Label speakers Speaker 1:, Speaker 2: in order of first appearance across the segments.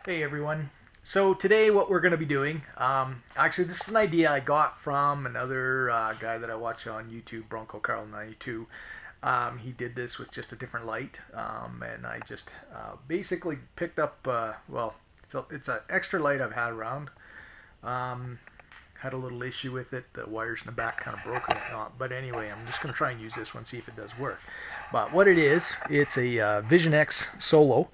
Speaker 1: Hey everyone. So today what we're going to be doing, actually this is an idea I got from another guy that I watch on YouTube, Bronco Carl 92. He did this with just a different light, and I just basically picked up, well, it's an extra light I've had around. Had a little issue with it, the wires in the back kind of broken and whatnot, but anyway, I'm just going to try and use this one, see if it does work. But what it is, it's a Vision X Solo.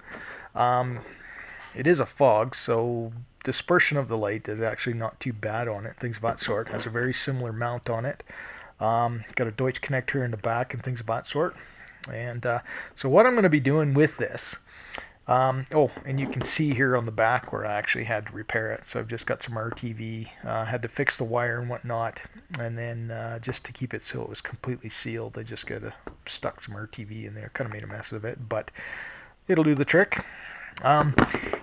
Speaker 1: It is a fog, so dispersion of the light is actually not too bad on it, things of that sort. It has a very similar mount on it. Got a Deutsch connector in the back and things of that sort. And so what I'm going to be doing with this, oh, and you can see here on the back where I actually had to repair it. So I've just got some RTV, had to fix the wire and whatnot, and then just to keep it so it was completely sealed, I just stuck some RTV in there, kind of made a mess of it, but it'll do the trick.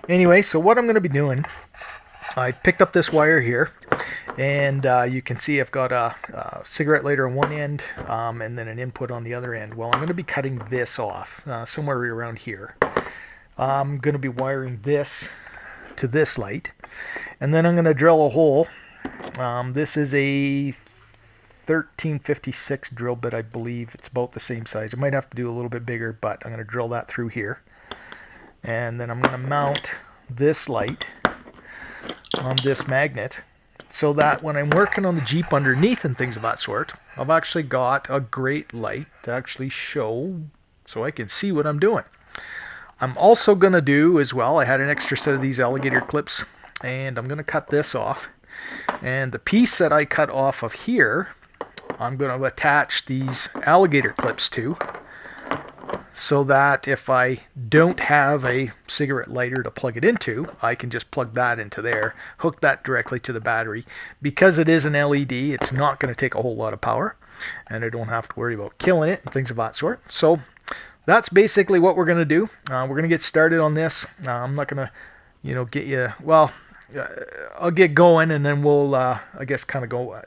Speaker 1: Anyway, so what I'm going to be doing, I picked up this wire here, and you can see I've got a cigarette lighter on one end, and then an input on the other end. Well, I'm going to be cutting this off, somewhere around here. I'm going to be wiring this to this light, and then I'm going to drill a hole. This is a 1356 drill bit, I believe. It's about the same size. I might have to do a little bit bigger, but I'm going to drill that through here. And then I'm going to mount this light on this magnet so that when I'm working on the Jeep underneath and things of that sort, I've actually got a great light to actually show so I can see what I'm doing. I'm also going to do as well, I had an extra set of these alligator clips, and I'm going to cut this off. And the piece that I cut off of here, I'm going to attach these alligator clips to, so that if I don't have a cigarette lighter to plug it into, I can just plug that into there, hook that directly to the battery. Because it is an LED, it's not going to take a whole lot of power, and I don't have to worry about killing it and things of that sort. So that's basically what we're going to do. We're going to get started on this. I'm not going to, get you, well, I'll get going, and then we'll, I guess, kind of go.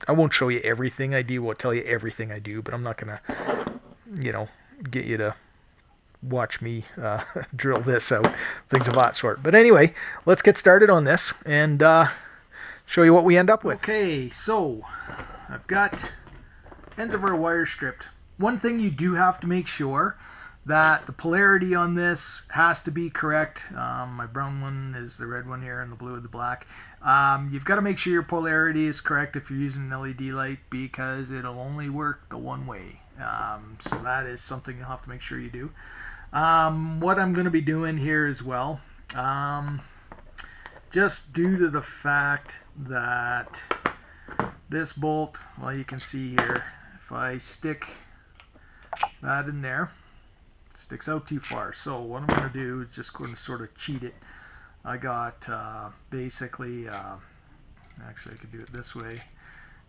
Speaker 1: I won't show you everything I do. I'll tell you everything I do, but I'm not going to, get you to watch me drill this out, things of that sort. But anyway, let's get started on this and show you what we end up with. Okay, so I've got ends of our wire stripped. One thing you do have to make sure that the polarity on this has to be correct. My brown one is the red one here and the blue is the black. You've got to make sure your polarity is correct if you're using an LED light, because it'll only work the one way. So that is something you'll have to make sure you do. What I'm going to be doing here as well, just due to the fact that this bolt, well, you can see here, if I stick that in there, it sticks out too far. So what I'm going to do is just going to sort of cheat it. I got basically, actually I could do it this way,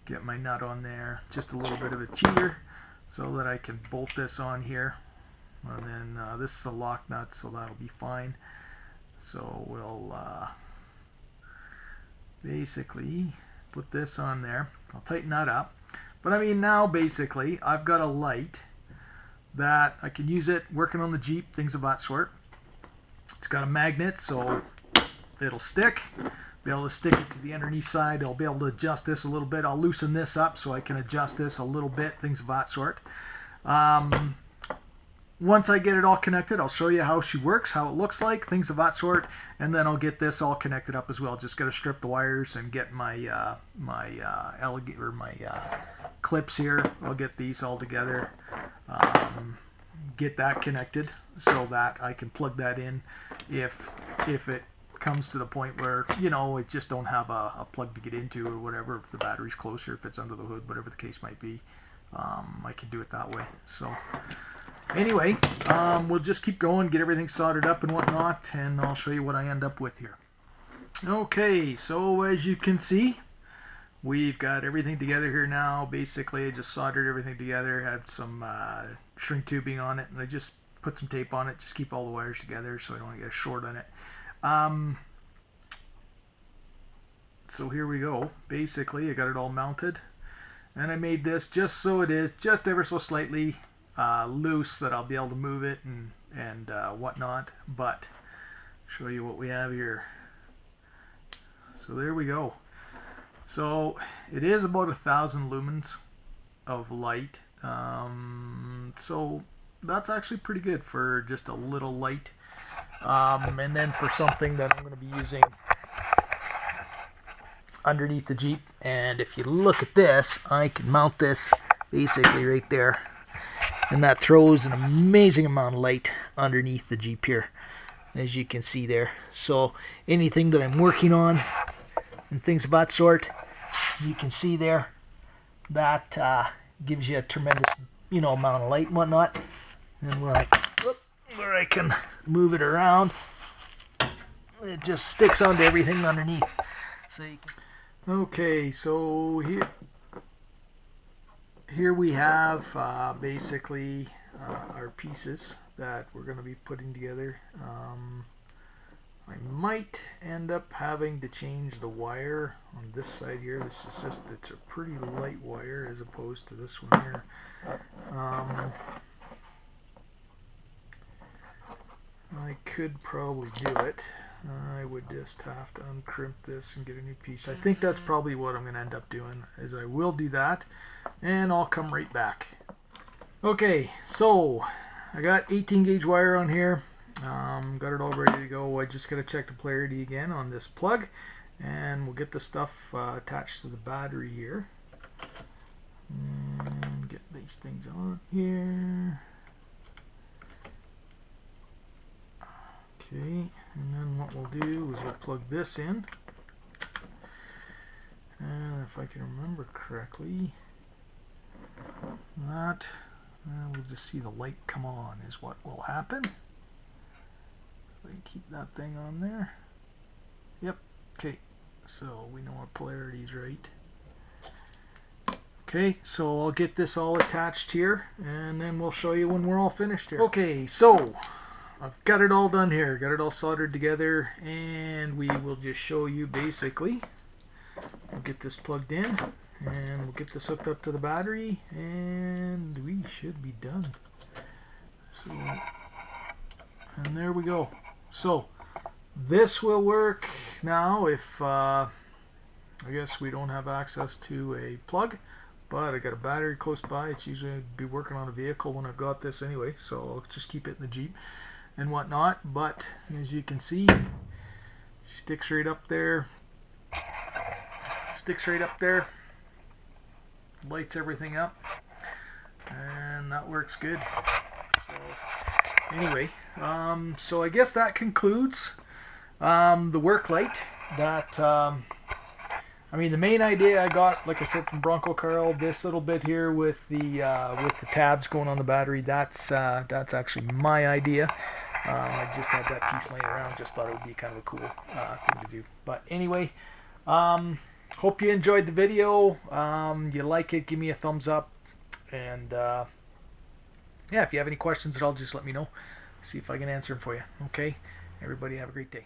Speaker 1: get my nut on there, just a little bit of a cheater, so that I can bolt this on here. And then this is a lock nut, so that'll be fine. So we'll basically put this on there. I'll tighten that up. But I mean, now basically I've got a light that I can use it working on the Jeep, things of that sort. It's got a magnet, so it'll stick. Be able to stick it to the underneath side. I'll be able to adjust this a little bit. I'll loosen this up so I can adjust this a little bit, things of that sort. Once I get it all connected, I'll show you how she works, how it looks like, things of that sort, and then I'll get this all connected up as well. Just got to strip the wires and get my clips here. I'll get these all together, get that connected so that I can plug that in if it comes to the point where, it just don't have a plug to get into or whatever, if the battery's closer, if it's under the hood, whatever the case might be. I can do it that way. So anyway, we'll just keep going, get everything soldered up and whatnot, and I'll show you what I end up with here. Okay, so as you can see, we've got everything together here now. Basically, I just soldered everything together, had some shrink tubing on it, and I just put some tape on it, just keep all the wires together so I don't get a short on it. So here we go. Basically, I got it all mounted, and I made this just so it is just ever so slightly loose, that I'll be able to move it and whatnot. But show you what we have here. So there we go. So it is about 1,000 lumens of light. So that's actually pretty good for just a little light. And then for something that I'm going to be using underneath the Jeep, and if you look at this, I can mount this basically right there, and that throws an amazing amount of light underneath the Jeep here, as you can see there. So anything that I'm working on and things of that sort, you can see there, that gives you a tremendous, amount of light and whatnot. And where I can move it around, it just sticks onto everything underneath. So you can. Okay, so here we have basically our pieces that we're going to be putting together. I might end up having to change the wire on this side here. This is just, it's a pretty light wire as opposed to this one here. I could probably do it. I would just have to uncrimp this and get a new piece. I think that's probably what I'm going to end up doing, is I will do that, and I'll come right back. Okay, so I got 18 gauge wire on here. Got it all ready to go. I just got to check the polarity again on this plug, and we'll get the stuff attached to the battery here. And get these things on here. Okay, and then what we'll do is we'll plug this in, and if I can remember correctly, that we'll just see the light come on is what will happen. So I keep that thing on there. Yep. Okay, so we know our polarity is right. Okay, so I'll get this all attached here, and then we'll show you when we're all finished here. Okay, so I've got it all done here, got it all soldered together, and we will just show you basically. We'll get this plugged in, and we'll get this hooked up to the battery, and we should be done. So, and there we go. So this will work now if I guess we don't have access to a plug, but I got a battery close by. It's usually be working on a vehicle when I've got this anyway, so I'll just keep it in the Jeep and whatnot. But as you can see, sticks right up there, lights everything up, and that works good. So anyway, so I guess that concludes the work light. That I mean, the main idea I got, like I said, from Bronco Carl, this little bit here with the tabs going on the battery, that's actually my idea. I just had that piece laying around, just thought it would be kind of a cool thing to do. But anyway, hope you enjoyed the video. You like it, give me a thumbs up, and yeah, if you have any questions at all, just let me know. See if I can answer them for you. Okay, everybody have a great day.